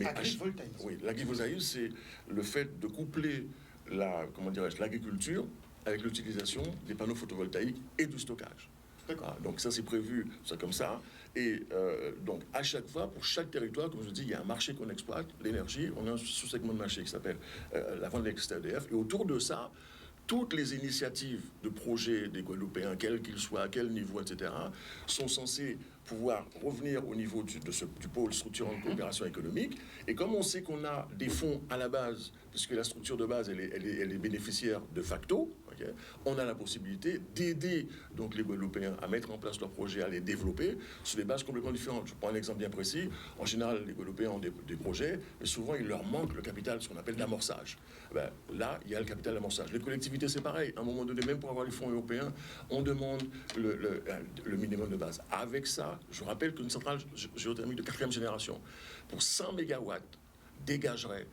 Agrivoltaïsme. Oui, l'agrivoltaïsme, c'est le fait de coupler l'agriculture avec l'utilisation des panneaux photovoltaïques et du stockage. D'accord. Donc ça, c'est prévu, ça comme ça. Et donc, à chaque fois, pour chaque territoire, comme je dis, il y a un marché qu'on exploite, l'énergie. On a un sous-segment de marché qui s'appelle la vente d'électricité EDF. Et autour de ça, toutes les initiatives de projets des Guadeloupéens, quels qu'ils soient, à quel niveau, etc., sont censées pouvoir revenir au niveau du pôle structurant de coopération économique. Et comme on sait qu'on a des fonds à la base, puisque la structure de base, elle est bénéficiaire de facto, okay, on a la possibilité d'aider donc les Guadeloupéens à mettre en place leurs projets, à les développer sur des bases complètement différentes. Je prends un exemple bien précis. En général, les Guadeloupéens ont des projets, mais souvent, il leur manque le capital, ce qu'on appelle d'amorçage. Ben, là, il y a le capital d'amorçage. Les collectivités, c'est pareil. À un moment donné, même pour avoir les fonds européens, on demande le minimum de base. Avec ça, je rappelle qu'une centrale géothermique de 4e génération, pour 100 mégawatts, dégagerait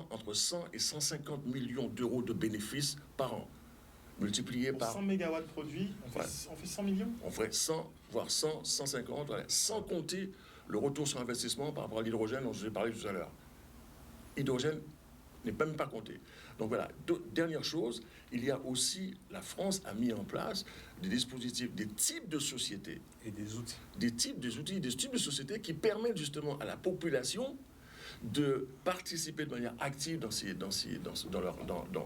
entre 100 et 150 millions d'euros de bénéfices par an. Multiplié Pour par 100 mégawatts produits, on fait 100 millions. on ferait 100, voire 100, 150, voilà, sans compter le retour sur investissement par rapport à l'hydrogène dont je vous ai parlé tout à l'heure. Hydrogène n'est même pas compté. Donc voilà, dernière chose, il y a aussi, la France a mis en place des dispositifs, des types de sociétés. Et des outils. Des types de sociétés qui permettent justement à la population de participer de manière active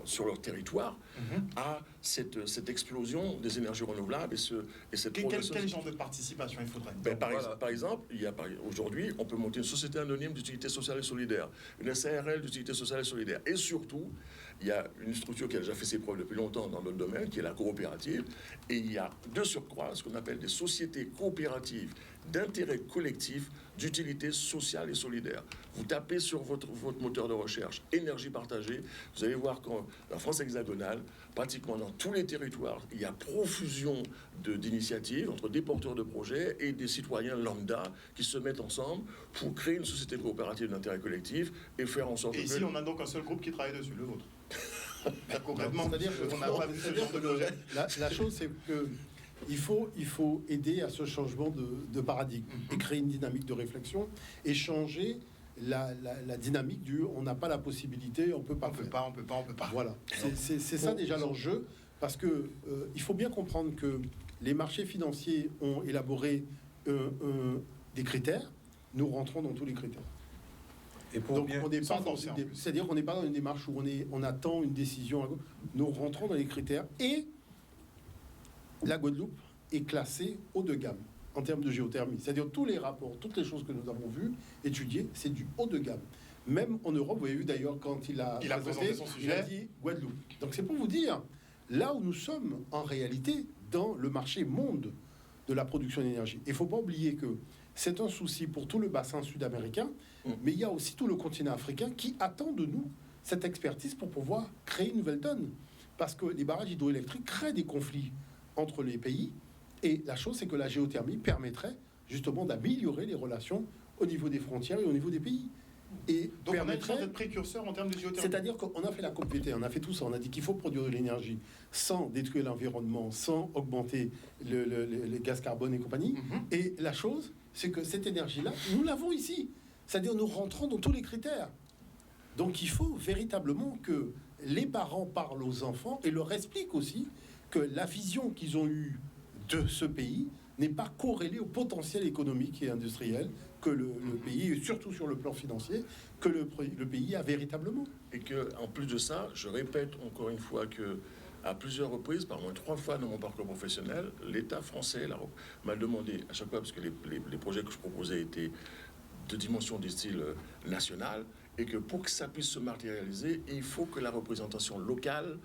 sur leur territoire à cette explosion des énergies renouvelables et cette progression. Quel genre de participation il faudrait? Par exemple, aujourd'hui, on peut monter une société anonyme d'utilité sociale et solidaire, une SARL d'utilité sociale et solidaire. Et surtout, il y a une structure qui a déjà fait ses preuves depuis longtemps dans notre domaine, qui est la coopérative. Et il y a de surcroît ce qu'on appelle des sociétés coopératives d'intérêt collectif d'utilité sociale et solidaire. Vous tapez sur votre moteur de recherche énergie partagée, vous allez voir qu'en France hexagonale, pratiquement dans tous les territoires, il y a profusion d'initiatives entre des porteurs de projets et des citoyens lambda qui se mettent ensemble pour créer une société coopérative d'intérêt collectif et faire en sorte que... Et ici, on a donc un seul groupe qui travaille dessus, le vôtre. Concrètement, c'est-à-dire qu'on n'a pas ce genre de projet. La chose, c'est que il faut aider à ce changement de paradigme et créer une dynamique de réflexion et changer la dynamique du on n'a pas la possibilité, on peut pas. Voilà, c'est ça déjà l'enjeu, parce que il faut bien comprendre que les marchés financiers ont élaboré des critères, nous rentrons dans tous les critères. Et donc on n'est pas dans c'est-à-dire qu'on n'est pas dans une démarche où on attend une décision, nous rentrons dans les critères et la Guadeloupe est classée haut de gamme en termes de géothermie. C'est-à-dire tous les rapports, toutes les choses que nous avons vues, étudiées, c'est du haut de gamme. Même en Europe, vous avez vu d'ailleurs quand il a présenté son sujet, il a dit Guadeloupe. Donc c'est pour vous dire, là où nous sommes en réalité dans le marché monde de la production d'énergie. Il ne faut pas oublier que c'est un souci pour tout le bassin sud-américain, mais il y a aussi tout le continent africain qui attend de nous cette expertise pour pouvoir créer une nouvelle donne. Parce que les barrages hydroélectriques créent des conflits entre les pays, et la chose c'est que la géothermie permettrait justement d'améliorer les relations au niveau des frontières et au niveau des pays. Et donc permettrait d'être précurseur en termes de géothermie. C'est-à-dire qu'on a fait la COP21, on a fait tout ça, on a dit qu'il faut produire de l'énergie sans détruire l'environnement, sans augmenter les gaz carbone et compagnie. Et la chose, c'est que cette énergie-là, nous l'avons ici. C'est-à-dire nous rentrons dans tous les critères. Donc il faut véritablement que les parents parlent aux enfants et leur expliquent aussi que la vision qu'ils ont eue de ce pays n'est pas corrélée au potentiel économique et industriel que le pays, et surtout sur le plan financier, que le pays a véritablement. Et que, en plus de ça, je répète encore une fois que à plusieurs reprises, par moins 3 fois dans mon parcours professionnel, l'État français m'a demandé à chaque fois, parce que les projets que je proposais étaient de dimension du style national, et que pour que ça puisse se matérialiser, il faut que la représentation locale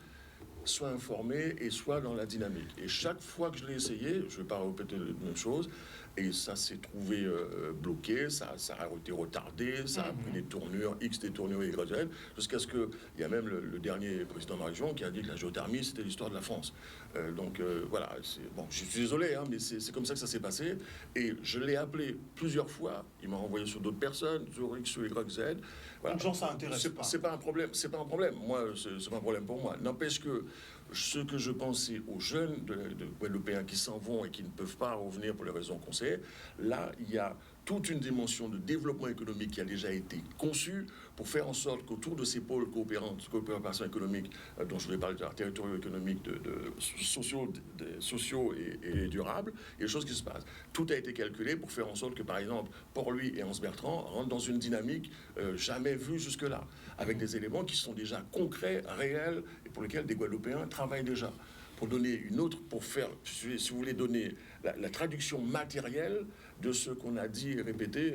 soit informé et soit dans la dynamique. Et chaque fois que je l'ai essayé, je ne vais pas répéter la même chose, et ça s'est trouvé bloqué, ça a été retardé, ça a pris des tournures, X des tournures Y, jusqu'à ce qu'il y a même le dernier président de ma région qui a dit que la géothermie, c'était l'histoire de la France. Voilà, bon, je suis désolé, hein, mais c'est comme ça que ça s'est passé. Et je l'ai appelé plusieurs fois, il m'a renvoyé sur d'autres personnes, sur X, sur Y, Z. Voilà. Donc, genre, ça intéresse pas. C'est pas un problème, c'est pas un problème. Moi, c'est pas un problème pour moi. N'empêche que ce que je pensais aux jeunes de Guadeloupéens qui s'en vont et qui ne peuvent pas revenir pour les raisons qu'on sait, là, il y a toute une dimension de développement économique qui a déjà été conçue pour faire en sorte qu'autour de ces pôles coopération économique dont je voulais parler, de territoriaux économiques, sociaux et durables, il y a des choses qui se passent. Tout a été calculé pour faire en sorte que, par exemple, Port-Louis et Anse-Bertrand rentrent dans une dynamique jamais vue jusque-là, avec des éléments qui sont déjà concrets, réels, et pour lesquels des Guadeloupéens travaillent déjà. Pour donner une autre, pour faire, si vous voulez, donner la traduction matérielle de ce qu'on a dit et répété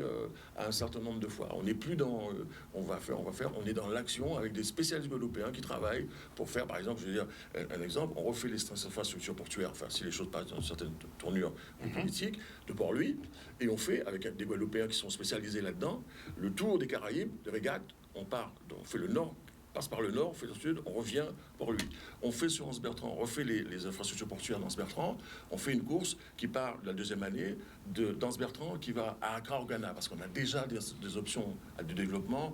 à un certain nombre de fois. On n'est plus dans on est dans l'action avec des spécialistes guadeloupéens qui travaillent pour faire, par exemple, je veux dire, un exemple, on refait les infrastructures portuaires, enfin, si les choses passent dans une certaine tournure politique, de Port-Louis, et on fait, avec des Guadeloupéens qui sont spécialisés là-dedans, le tour des Caraïbes, de régate, on fait le nord, passe par le nord, on fait le sud, on revient pour lui. On fait sur Anse-Bertrand, on refait les infrastructures portuaires d'Anse-Bertrand, on fait une course qui part de la deuxième année d'Anse-Bertrand qui va à Accra au Ghana, parce qu'on a déjà des options de développement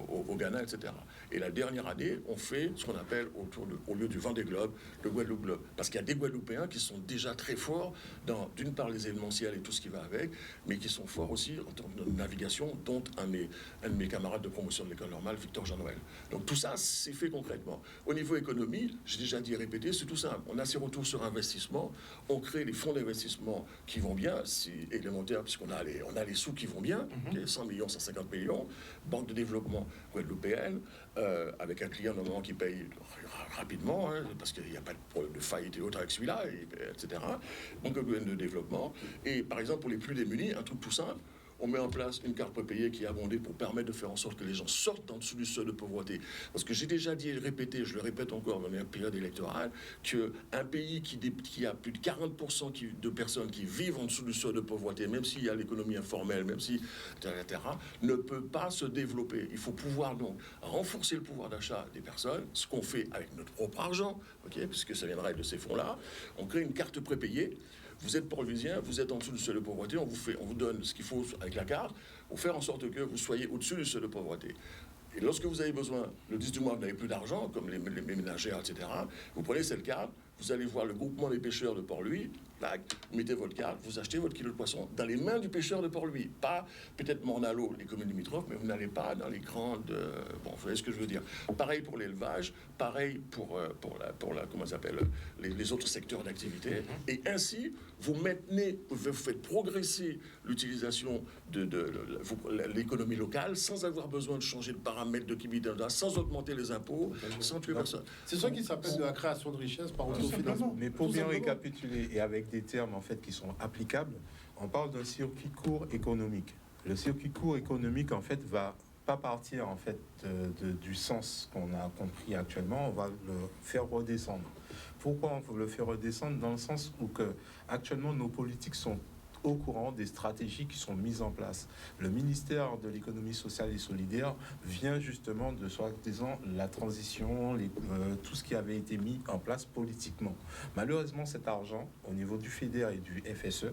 au Ghana, etc. Et la dernière année, on fait ce qu'on appelle au lieu du Vendée Globe, le Guadeloupe Globe, parce qu'il y a des Guadeloupéens qui sont déjà très forts dans, d'une part, les événementiels et tout ce qui va avec, mais qui sont forts aussi en termes de navigation, dont un de mes camarades de promotion de l'école normale, Victor Jean-Noël. Donc tout ça, c'est fait concrètement. Au niveau niveau économie, j'ai déjà dit et répété, c'est tout simple. On a ces retours sur investissement, on crée les fonds d'investissement qui vont bien, c'est élémentaire puisqu'on a les sous qui vont bien, 100 millions, 150 millions, banque de développement guadeloupéenne, avec un client normalement qui paye rapidement, parce qu'il n'y a pas de problème de faillite et autres avec celui-là, etc. Banque de développement. Et par exemple, pour les plus démunis, un truc tout simple, on met en place une carte prépayée qui est abondée pour permettre de faire en sorte que les gens sortent en dessous du seuil de pauvreté. Parce que j'ai déjà dit et répété, je le répète encore dans la période électorale, qu'un pays qui a plus de 40% de personnes qui vivent en dessous du seuil de pauvreté, même s'il y a l'économie informelle, même si, etc., ne peut pas se développer. Il faut pouvoir donc renforcer le pouvoir d'achat des personnes, ce qu'on fait avec notre propre argent, puisque ça viendra de ces fonds-là. On crée une carte prépayée. Vous êtes pauvrisien, vous êtes en dessous du seuil de pauvreté, on vous donne ce qu'il faut avec la carte pour faire en sorte que vous soyez au-dessus du seuil de pauvreté. Et lorsque vous avez besoin, le 10 du mois, vous n'avez plus d'argent, comme les ménagères, etc., vous prenez cette carte, vous allez voir le groupement des pêcheurs de Port-Louis, vous mettez votre carte, vous achetez votre kilo de poisson dans les mains du pêcheur de Port-Louis. Pas peut-être Morne-à-l'eau, les communes limitrophes, mais vous n'allez pas dans les grandes... vous voyez ce que je veux dire. Pareil pour l'élevage, pareil pour comment ça s'appelle, les autres secteurs d'activité. Et ainsi, vous faites progresser l'utilisation de l'économie locale sans avoir besoin de changer de paramètres de Kibidanda, sans augmenter les impôts, sans tuer personne. C'est ça qui s'appelle de la création de richesse par autofinancement. Mais pour bien récapituler, et avec des termes en fait qui sont applicables, on parle d'un circuit court économique. Le circuit court économique en fait va pas partir en fait du sens qu'on a compris actuellement, on va le faire redescendre. Pourquoi on veut le faire redescendre? Dans le sens où que actuellement nos politiques sont au courant des stratégies qui sont mises en place. Le ministère de l'économie sociale et solidaire vient justement de, soi-disant, la transition, tout ce qui avait été mis en place politiquement. Malheureusement, cet argent, au niveau du FEDER et du FSE,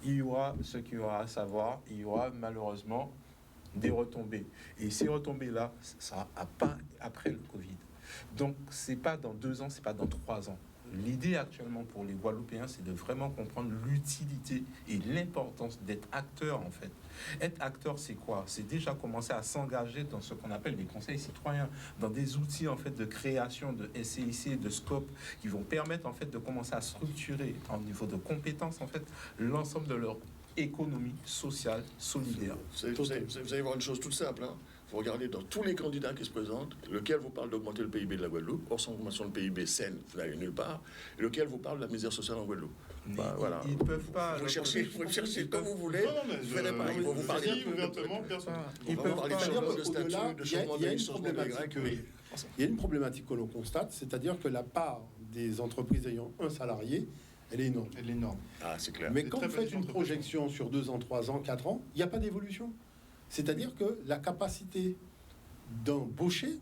il y aura ce qu'il y aura à savoir, il y aura malheureusement des retombées. Et ces retombées-là, ça sera pas après le Covid. Donc, c'est pas dans 2 ans, c'est pas dans 3 ans. L'idée actuellement pour les Guadeloupéens, c'est de vraiment comprendre l'utilité et l'importance d'être acteur en fait. Être acteur, c'est quoi? C'est déjà commencer à s'engager dans ce qu'on appelle les conseils citoyens, dans des outils en fait de création de SCIC, de scope, qui vont permettre en fait de commencer à structurer en niveau de compétences en fait l'ensemble de leur économie sociale solidaire. Vous allez voir une chose toute simple, Vous regardez dans tous les candidats qui se présentent, lequel vous parle d'augmenter le PIB de la Guadeloupe, or sans augmentation de PIB saine, vous n'allez nulle part, et lequel vous parle de la misère sociale en Guadeloupe. Voilà. Ils ne peuvent pas... Vous cherchez comme vous voulez, vous ne pas. Ils vont vous parler ouvertement, personne. Ils peuvent parler de statut, de changement de il y a une problématique que l'on constate, c'est-à-dire que la part des entreprises ayant un salarié, elle est énorme. Elle est énorme. Ah, c'est clair. Mais quand vous faites une projection sur 2 ans, 3 ans, 4 ans, il n'y a pas d'évolution. C'est-à-dire que la capacité d'embaucher,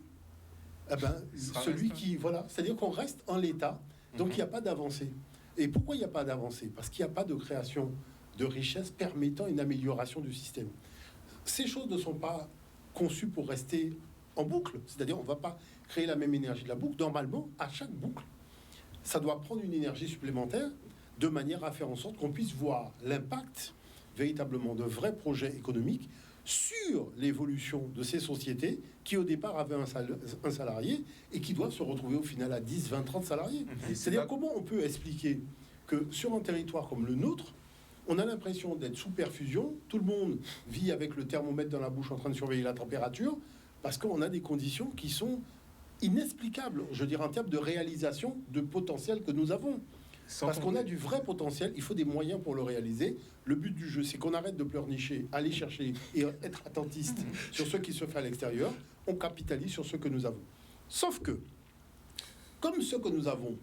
celui qui... Voilà, c'est-à-dire qu'on reste en l'état, donc il n'y a pas d'avancée. Et pourquoi il n'y a pas d'avancée? Parce qu'il n'y a pas de création de richesse permettant une amélioration du système. Ces choses ne sont pas conçues pour rester en boucle. C'est-à-dire qu'on ne va pas créer la même énergie de la boucle. Normalement, à chaque boucle, ça doit prendre une énergie supplémentaire de manière à faire en sorte qu'on puisse voir l'impact véritablement de vrais projets économiques sur l'évolution de ces sociétés qui au départ avaient un salarié et qui doivent se retrouver au final à 10, 20, 30 salariés. C'est-à-dire comment on peut expliquer que sur un territoire comme le nôtre, on a l'impression d'être sous perfusion, tout le monde vit avec le thermomètre dans la bouche en train de surveiller la température, parce qu'on a des conditions qui sont inexplicables, je veux dire, en termes de réalisation de potentiel que nous avons. Parce qu'on a du vrai potentiel, il faut des moyens pour le réaliser. Le but du jeu, c'est qu'on arrête de pleurnicher, aller chercher et être attentiste sur ce qui se fait à l'extérieur. On capitalise sur ce que nous avons. Sauf que, comme ce que nous avons,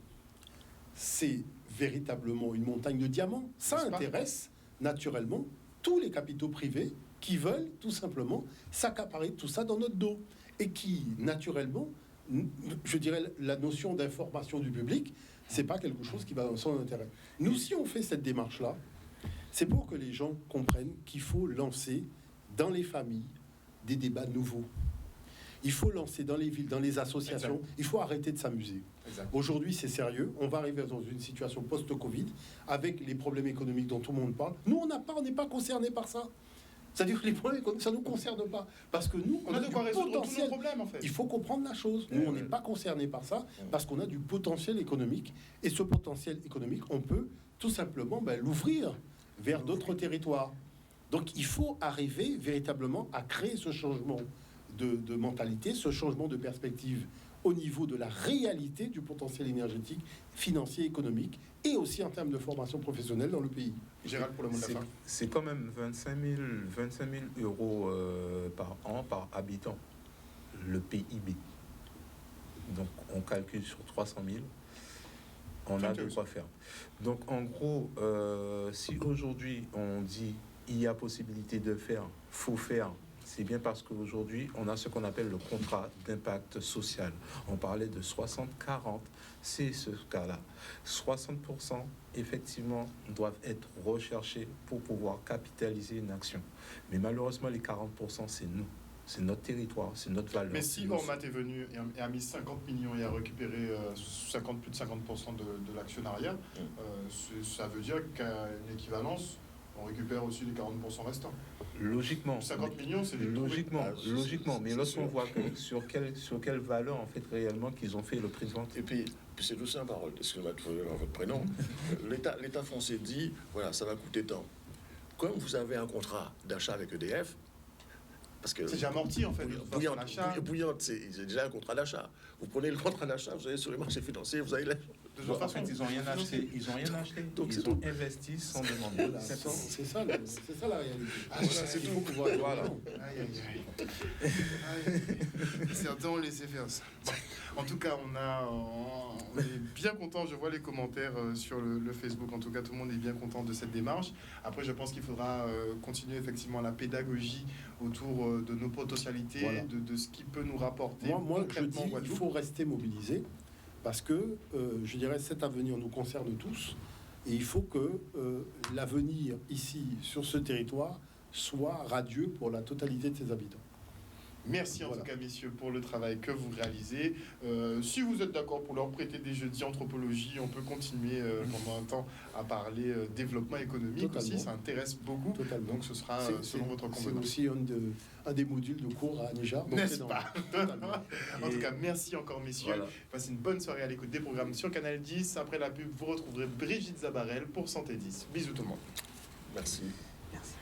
c'est véritablement une montagne de diamants, ça intéresse naturellement tous les capitaux privés qui veulent tout simplement s'accaparer tout ça dans notre dos. Et qui, naturellement, je dirais, la notion d'information du public, c'est pas quelque chose qui va dans son intérêt. Nous, si on fait cette démarche-là, c'est pour que les gens comprennent qu'il faut lancer dans les familles des débats nouveaux. Il faut lancer dans les villes, dans les associations. Il faut arrêter de s'amuser. Aujourd'hui, c'est sérieux. On va arriver dans une situation post-Covid avec les problèmes économiques dont tout le monde parle. Nous, on n'est pas concernés par ça. C'est-à-dire que les problèmes économiques, ça ne nous concerne pas. Parce que nous, On a de du quoi résoudre tous nos potentiel. problèmes, en fait. Il faut comprendre la chose. Nous, on n'est pas concerné par ça parce qu'on a du potentiel économique. Et ce potentiel économique, on peut tout simplement l'ouvrir vers d'autres territoires. Donc, il faut arriver véritablement à créer ce changement de mentalité, ce changement de perspective au niveau de la réalité du potentiel énergétique, financier, économique et aussi en termes de formation professionnelle dans le pays. Gérald, pour le mot de la fin. C'est quand même 25 000 euros par an, par habitant, le PIB. Donc, on calcule sur 300 000. On a de quoi faire. Donc, en gros, si aujourd'hui, on dit il y a possibilité de faire, faut faire, c'est bien parce qu'aujourd'hui, on a ce qu'on appelle le contrat d'impact social. On parlait de 60-40, c'est ce cas-là. 60%, effectivement, doivent être recherchés pour pouvoir capitaliser une action. Mais malheureusement, les 40%, c'est nous. C'est notre territoire, c'est notre valeur. Mais si Ormat est venu et a mis 50 millions et a récupéré plus de 50% de l'actionnariat, ça veut dire qu'à une équivalence, on récupère aussi les 40% restants. Logiquement. 50 millions, c'est des logiquement. Mais lorsqu'on voit sur quelle valeur, en fait, réellement, qu'ils ont fait le prix de vente. Et puis c'est tout simple, parole. Excusez-moi de votre prénom. L'État français dit, voilà, ça va coûter tant. Comme vous avez un contrat d'achat avec EDF, parce que c'est déjà amorti, en fait. Bouillante, c'est déjà un contrat d'achat. Vous prenez le contrat d'achat, vous allez sur les marchés financiers, vous allez... En fait, ils n'ont rien acheté. Ils ont investi sans demander. C'est ça la réalité. C'est tout. Voilà. Certains ont laissé faire ça. En tout cas, on est bien content. Je vois les commentaires sur le Facebook. En tout cas, tout le monde est bien content de cette démarche. Après, je pense qu'il faudra continuer effectivement la pédagogie autour de nos potentialités, de ce qui peut nous rapporter. Moi, je dis qu'il faut rester mobilisé. Parce que, je dirais, cet avenir nous concerne tous et il faut que l'avenir ici, sur ce territoire, soit radieux pour la totalité de ses habitants. Merci en tout cas, messieurs, pour le travail que vous réalisez. Si vous êtes d'accord pour leur prêter des jeudis anthropologie, on peut continuer pendant un temps à parler développement économique. Totalement. Aussi. Ça intéresse beaucoup. Totalement. Donc ce sera selon votre convenance. C'est aussi un des modules de cours à Nijar. N'est-ce pas? En tout cas, merci encore, messieurs. Voilà. Passez une bonne soirée à l'écoute des programmes sur Canal 10. Après la pub, vous retrouverez Brigitte Zabarel pour Santé 10. Bisous tout le monde. Merci. Merci.